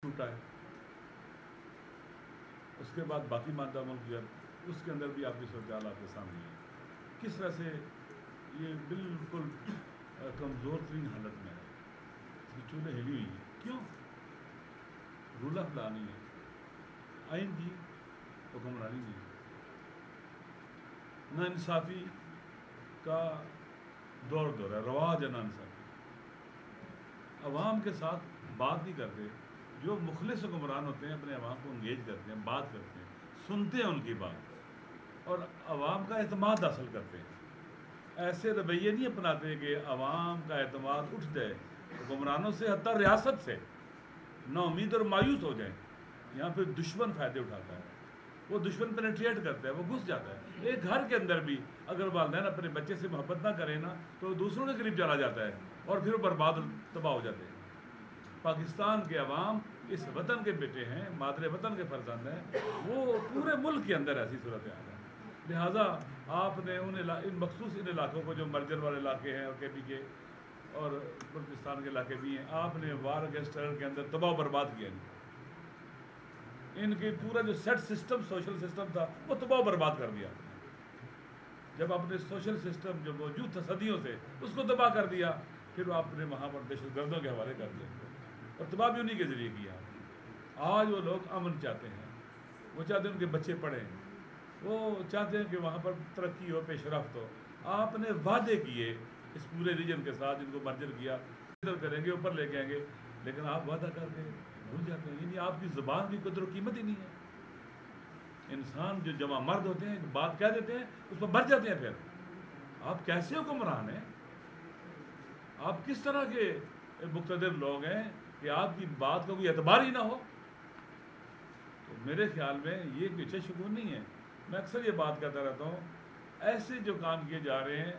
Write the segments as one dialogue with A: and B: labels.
A: ٹوٹا ہے، اس کے بعد باقی مادہ ملک جو ہے اس کے اندر بھی آپ کی صورتحال آپ کے سامنے ہے کس طرح سے یہ بالکل کمزور ترین حالت میں ہے. اس کی چولہے ہلی ہوئی ہیں. کیوں؟ رول آف لا نہیں ہے، آئین کی حکمرانی نہیں ہے، نا انصافی کا دور ہے، رواج ہے نا انصافی. عوام کے ساتھ بات نہیں کرتے. جو مخلص حکمران ہوتے ہیں اپنے عوام کو انگیج کرتے ہیں، بات کرتے ہیں، سنتے ہیں ان کی بات اور عوام کا اعتماد حاصل کرتے ہیں. ایسے رویے نہیں اپناتے کہ عوام کا اعتماد اٹھ جائے حکمرانوں سے، حتیٰ ریاست سے نا امید اور مایوس ہو جائیں. یہاں پہ دشمن فائدے اٹھاتا ہے، وہ دشمن پینیٹریٹ کرتا ہے، وہ گھس جاتا ہے. ایک گھر کے اندر بھی اگر والدین اپنے بچے سے محبت نہ کریں نا تو دوسروں کے قریب چلا جاتا ہے اور پھر وہ برباد تباہ ہو جاتے ہیں. پاکستان کے عوام اس وطن کے بیٹے ہیں، مادر وطن کے فرزند ہیں، وہ پورے ملک کے اندر ایسی صورتحال ہے. لہٰذا آپ نے ان مخصوص ان علاقوں کو جو مرجر والے علاقے ہیں اور کے پی کے اور بلوچستان کے علاقے بھی ہیں، آپ نے وار اگینسٹ ٹیرر کے اندر تباہ و برباد کیا. ان کی پورا جو سیٹ سسٹم سوشل سسٹم تھا وہ تباہ و برباد کر دیا. جب اپنے سوشل سسٹم جو موجود تھا صدیوں سے اس کو تباہ کر دیا، پھر آپ نے وہاں پر دہشت گردوں کے حوالے کر دیا اور تباہ بھی انہی کے ذریعے کیا. آج وہ لوگ امن چاہتے ہیں، وہ چاہتے ہیں ان کے بچے پڑھیں، وہ چاہتے ہیں کہ وہاں پر ترقی ہو، پیش رفت ہو. آپ نے وعدے کیے اس پورے ریجن کے ساتھ، جن کو مرجر کیا ادھر کریں گے، اوپر لے کے آئیں گے، لیکن آپ وعدہ کر کے بھول جاتے ہیں. یعنی آپ کی زبان کی قدر و قیمت ہی نہیں ہے. انسان جو جمع مرد ہوتے ہیں بات کہہ دیتے ہیں اس پر مر جاتے ہیں. پھر آپ کیسے حکمران ہیں؟ آپ کس طرح کے مقتدر لوگ ہیں کہ آپ کی بات کا کوئی اعتبار ہی نہ ہو؟ تو میرے خیال میں یہ پیچھے شکون نہیں ہے. میں اکثر یہ بات کہتا رہتا ہوں، ایسے جو کام کیے جا رہے ہیں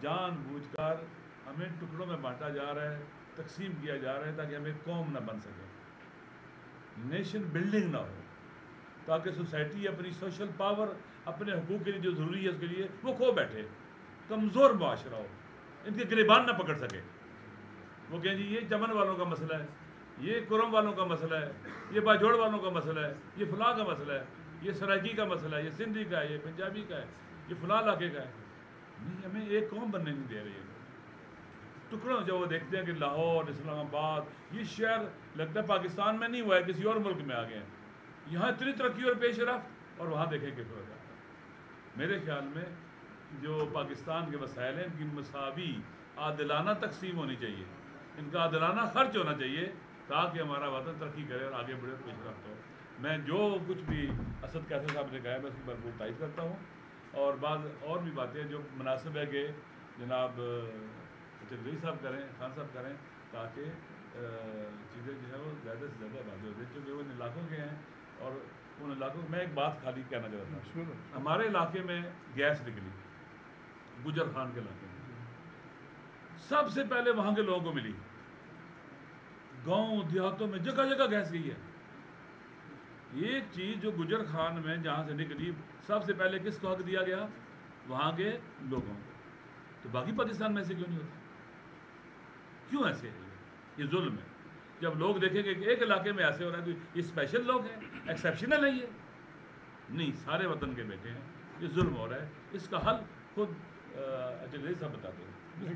A: جان بوجھ کر ہمیں ٹکڑوں میں بانٹا جا رہا ہے، تقسیم کیا جا رہا ہے تاکہ ہمیں قوم نہ بن سکے، نیشن بلڈنگ نہ ہو، تاکہ سوسائٹی اپنی سوشل پاور، اپنے حقوق کے لیے جو ضروری ہے اس کے لیے وہ کھو بیٹھے، کمزور معاشرہ ہو، ان کے گریبان نہ پکڑ سکے. وہ کہیں جی یہ چمن والوں کا مسئلہ ہے، یہ کرم والوں کا مسئلہ ہے، یہ باجوڑ والوں کا مسئلہ ہے، یہ فلاں کا مسئلہ ہے، یہ سرائکی کا مسئلہ ہے، یہ سندھی کا ہے، یہ پنجابی کا ہے، یہ فلاں علاقے کا ہے. نہیں، ہمیں ایک قوم بننے نہیں دے رہی ہے. ٹکڑوں جو وہ دیکھتے ہیں کہ لاہور، اسلام آباد، یہ شہر لگتا ہے پاکستان میں نہیں ہوا ہے، کسی اور ملک میں آ گئے ہیں. یہاں اتنی ترقی اور پیش رفت اور وہاں دیکھیں کہ فرق ہے. میرے خیال میں جو پاکستان کے وسائل ہیں ان کی مساوی عادلانہ تقسیم ہونی چاہیے، ان کا عادلانہ خرچ ہونا چاہیے تاکہ ہمارا وطن ترقی کرے اور آگے بڑھے اور پیش رفت ہو. میں جو کچھ بھی اسد کیسر صاحب نے کہا ہے میں اس کی بھرپور تائید کرتا ہوں، اور بعض اور بھی باتیں جو مناسب ہے کہ جناب چودھری صاحب کریں، خان صاحب کریں، تاکہ چیزیں جو ہے وہ زیادہ سے زیادہ واضح ہو جائیں، چونکہ وہ ان علاقوں کے ہیں. اور ان علاقوں میں ایک بات خالی کہنا چاہتا ہوں، ہمارے علاقے میں گیس نکلی گجر خان کے علاقے میں، سب سے پہلے وہاں کے لوگوں کو ملی. گاؤں دیہاتوں میں جگہ جگہ گیس گئی ہے. ایک چیز جو گجر خان میں جہاں سے نکلی سب سے پہلے کس کو حق دیا گیا؟ وہاں کے لوگوں کو. تو باقی پاکستان میں ایسے کیوں نہیں ہوتا؟ کیوں ایسے ہے؟ یہ ظلم ہے. جب لوگ دیکھیں گے کہ ایک علاقے میں ایسے ہو رہا ہے تو یہ اسپیشل لوگ ہیں، ایکسیپشنل ہے. یہ نہیں، سارے وطن کے بیٹے ہیں. یہ ظلم ہو رہا ہے، اس کا حل خود چودھری صاحب بتاتے ہیں.